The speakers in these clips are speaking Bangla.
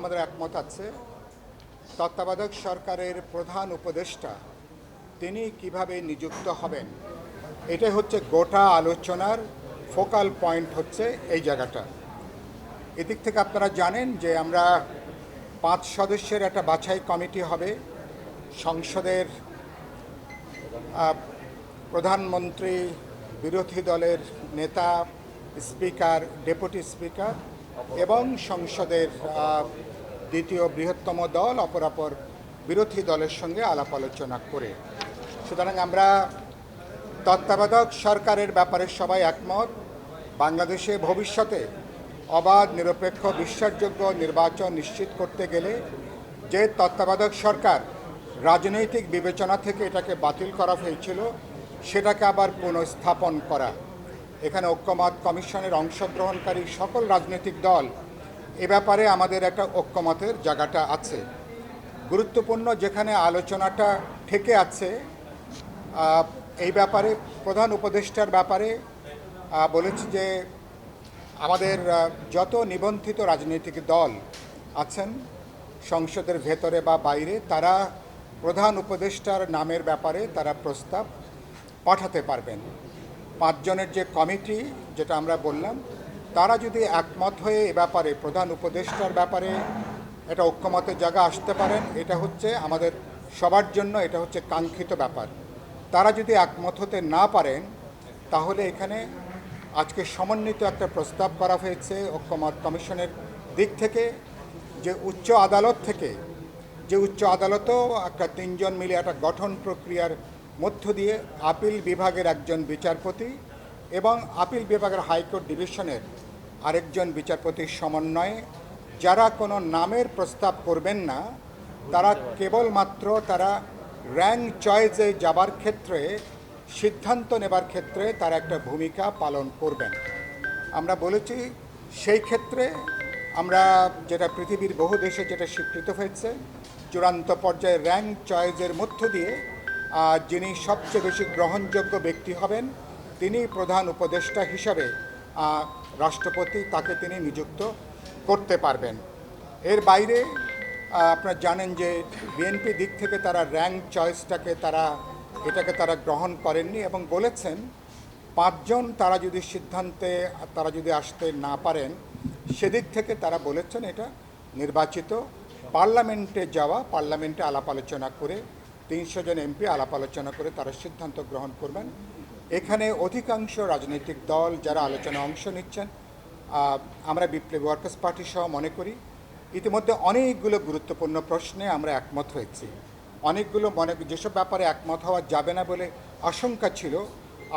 আমাদের একমত আছে। তত্ত্বাবধায়ক সরকারের প্রধান উপদেষ্টা তিনি কিভাবে নিযুক্ত হবেন, এটাই হচ্ছে গোটা আলোচনার ফোকাল পয়েন্ট হচ্ছে এই জায়গাটা। এদিক থেকে আপনারা জানেন যে আমরা 5 সদস্যের একটা বাছাই কমিটি হবে। সংসদের প্রধানমন্ত্রী, বিরোধী দলের নেতা, স্পিকার, ডেপুটি স্পিকার এবং সংসদের দ্বিতীয় বৃহত্তম দল অপরাপর বিরোধী দলের সঙ্গে আলাপ আলোচনা করে। সুতরাং আমরা তত্ত্বাবধায়ক সরকারের ব্যাপারে সবাই একমত। বাংলাদেশে ভবিষ্যতে অবাধ, নিরপেক্ষ, বিশ্বাসযোগ্য নির্বাচন নিশ্চিত করতে গেলে যে তত্ত্বাবধায়ক সরকার রাজনৈতিক বিবেচনা থেকে এটাকে বাতিল করা হয়েছিল সেটাকে আবার পুনঃস্থাপন করা। এখানে ঐক্যমত কমিশনের অংশগ্রহণকারী সকল রাজনৈতিক দল এ ব্যাপারে আমাদের একটা ঐক্যমতের জায়গাটা আছে। গুরুত্বপূর্ণ যেখানে আলোচনাটা থেকে আছে এই ব্যাপারে প্রধান উপদেষ্টার ব্যাপারে বলেছি যে আমাদের যত নিবন্ধিত রাজনৈতিক দল আছেন সংসদের ভেতরে বা বাইরে, তারা প্রধান উপদেষ্টার নামের ব্যাপারে তারা প্রস্তাব পাঠাতে পারবেন। 5 জনের যে কমিটি যেটা আমরা বললাম, তারা যদি একমত হয়ে এ ব্যাপারে প্রধান উপদেষ্টার ব্যাপারে এটা ঐক্যমতের জায়গা আসতে পারেন, এটা হচ্ছে আমাদের সবার জন্য এটা হচ্ছে কাঙ্ক্ষিত ব্যাপার। তারা যদি একমত হতে না পারেন তাহলে এখানে আজকে সমন্বিত একটা প্রস্তাব করা হয়েছে ঐক্যমত কমিশনের দিক থেকে, যে উচ্চ আদালত থেকে, যে উচ্চ আদালতও একটা 3 জন মিলে একটা গঠন প্রক্রিয়ার মধ্য দিয়ে আপিল বিভাগের একজন বিচারপতি এবং আপিল বিভাগের হাইকোর্ট ডিভিশনের আরেকজন বিচারপতির সমন্বয়ে যারা কোনো নামের প্রস্তাব করবেন না, তারা কেবলমাত্র তারা র্যাঙ্ক চয়েসে যাবার ক্ষেত্রে, সিদ্ধান্ত নেবার ক্ষেত্রে তারা একটা ভূমিকা পালন করবেন। আমরা বলেছি সেই ক্ষেত্রে আমরা যেটা পৃথিবীর বহু দেশে যেটা স্বীকৃত হয়েছে, চূড়ান্ত পর্যায়ে র্যাঙ্ক চয়েসের মধ্য দিয়ে যিনি সবচেয়ে বেশি গ্রহণযোগ্য ব্যক্তি হবেন তিনি প্রধান উপদেষ্টা হিসাবে রাষ্ট্রপতি তাকে তিনি নিযুক্ত করতে পারবেন। এর বাইরে আপনারা জানেন যে বিএনপি দিক থেকে তারা র্যাঙ্ক চয়েসটাকে এটাকে তারা গ্রহণ করেননি এবং বলেছেন 5 জন তারা যদি সিদ্ধান্তে তারা যদি আসতে না পারেন, সেদিক থেকে তারা বলেছেন এটা নির্বাচিত পার্লামেন্টে যাওয়া, পার্লামেন্টে আলাপ আলোচনা করে 300 জন এমপি আলাপ আলোচনা করে তারা সিদ্ধান্ত গ্রহণ করবেন। এখানে অধিকাংশ রাজনৈতিক দল যারা আলোচনায় অংশ নিচ্ছেন, আমরা বিপ্লবী ওয়ার্কার্স পার্টি সহ মনে করি ইতিমধ্যে অনেকগুলো গুরুত্বপূর্ণ প্রশ্নে আমরা একমত হয়েছি। অনেকগুলো যেসব ব্যাপারে একমত হওয়া যাবে না বলে আশঙ্কা ছিল,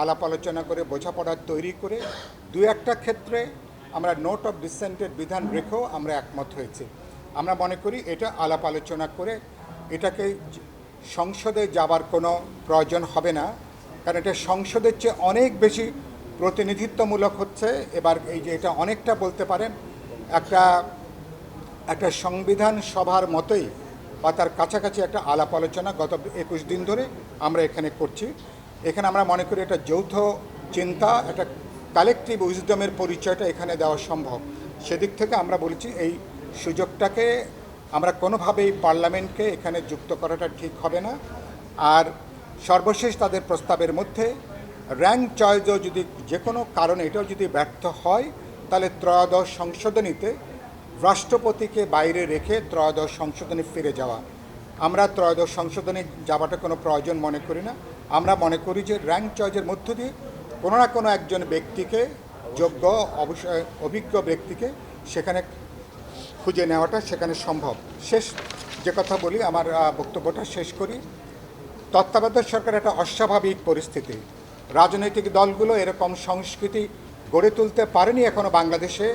আলাপ আলোচনা করে বোঝাপড়া তৈরি করে 2-1টা ক্ষেত্রে আমরা নোট অফ ডিসেন্টের বিধান রেখেও আমরা একমত হয়েছি। আমরা মনে করি এটা আলাপ আলোচনা করে এটাকে সংসদে যাবার কোনো প্রয়োজন হবে না, কারণ এটা সংসদের চেয়ে অনেক বেশি প্রতিনিধিত্বমূলক হচ্ছে। এবার এই যে এটা অনেকটা বলতে পারেন একটা সংবিধান সভার মতোই বা তার কাছাকাছি একটা আলাপ আলোচনা গত 21 দিন ধরে আমরা এখানে করছি। এখানে আমরা মনে করি এটা যৌথ চিন্তা, একটা কালেকটিভ উইজডমের পরিচয়টা এখানে দেওয়া সম্ভব। সেদিক থেকে আমরা বলছি এই সুযোগটাকে আমরা কোনোভাবেই পার্লামেন্টকে এখানে যুক্ত করাটা ঠিক হবে না। আর সর্বশেষ তাদের প্রস্তাবের মধ্যে র্যাঙ্ক চয়েসও যদি যে কোনো কারণে এটাও যদি ব্যর্থ হয়, তাহলে ত্রয়োদশ সংশোধনীতে রাষ্ট্রপতিকে বাইরে রেখে ত্রয়োদশ সংশোধনী ফিরে যাওয়া। আমরা ত্রয়োদশ সংশোধনী যাওয়াটা কোনো প্রয়োজন মনে করি না। আমরা মনে করি যে র্যাঙ্ক চয়েসের মধ্য দিয়ে কোনো না কোনো একজন ব্যক্তিকে, যোগ্য অবশ্যই অভিজ্ঞ ব্যক্তিকে সেখানে খুঁজে নেওয়াটা সেখানে সম্ভব। শেষ যে কথা বলি, আমার বক্তব্যটা শেষ করি। তত্ত্বাবধায়ক সরকার একটা অস্বাভাবিক পরিস্থিতি। রাজনৈতিক দলগুলো এরকম সংস্কৃতি গড়ে তুলতে পারেনি এখনও বাংলাদেশে।